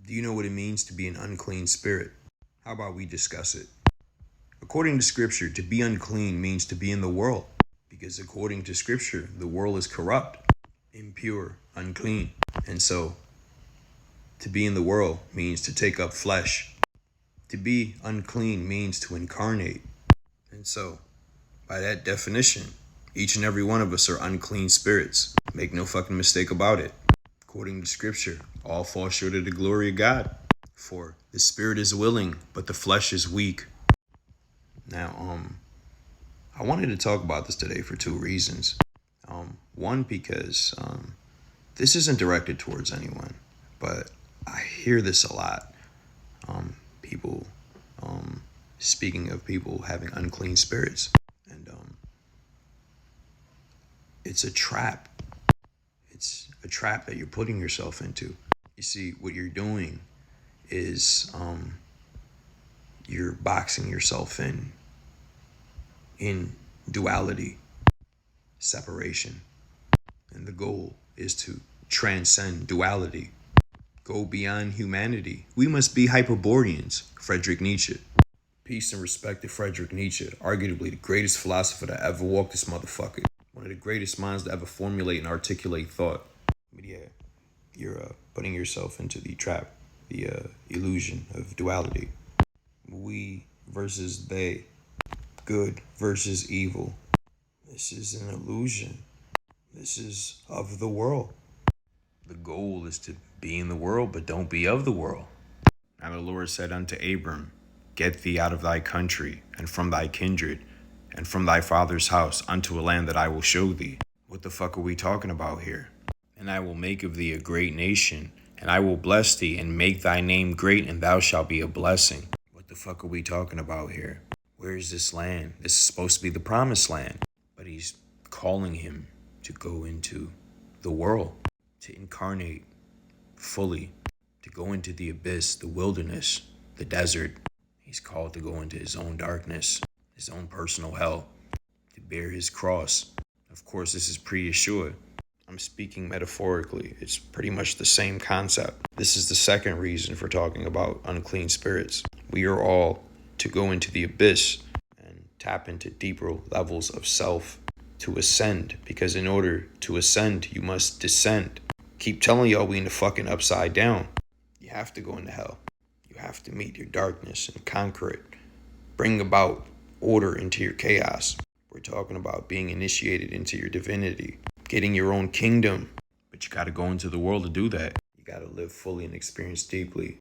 Do you know what it means to be an unclean spirit? How about we discuss it? According to scripture, to be unclean means to be in the world. Because according to scripture, the world is corrupt, impure, unclean. And so, to be in the world means to take up flesh. To be unclean means to incarnate. And so, by that definition, each and every one of us are unclean spirits. Make no fucking mistake about it. According to scripture, all fall short of the glory of God. For the spirit is willing, but the flesh is weak. Now, I wanted to talk about this today for two reasons. One, because this isn't directed towards anyone, but I hear this a lot. People speaking of people having unclean spirits. And it's a trap. It's a trap that you're putting yourself into. You see, what you're doing is you're boxing yourself in duality, separation. And the goal is to transcend duality, go beyond humanity. We must be Hyperboreans, Friedrich Nietzsche. Peace and respect to Friedrich Nietzsche, arguably the greatest philosopher that ever walked this motherfucker. One of the greatest minds to ever formulate and articulate thought. But yeah, you're putting yourself into the trap, the illusion of duality. We versus they, good versus evil. This is an illusion. This is of the world. The goal is to be in the world, but don't be of the world. Now the Lord said unto Abram, get thee out of thy country, and from thy kindred, and from thy father's house, unto a land that I will show thee. What the fuck are we talking about here? And I will make of thee a great nation, and I will bless thee, and make thy name great, and thou shalt be a blessing. What the fuck are we talking about here? Where is this land? This is supposed to be the promised land. But he's calling him to go into the world, to incarnate fully, to go into the abyss, the wilderness, the desert. He's called to go into his own darkness, his own personal hell, to bear his cross. Of course, this is pre-Yeshua. I'm speaking metaphorically. It's pretty much the same concept. This is the second reason for talking about unclean spirits. We are all to go into the abyss and tap into deeper levels of self to ascend. Because in order to ascend, you must descend. Keep telling y'all we in the fucking upside down. You have to go into hell. You have to meet your darkness and conquer it. Bring about order into your chaos. We're talking about being initiated into your divinity, getting your own kingdom. But you got to go into the world to do that. You got to live fully and experience deeply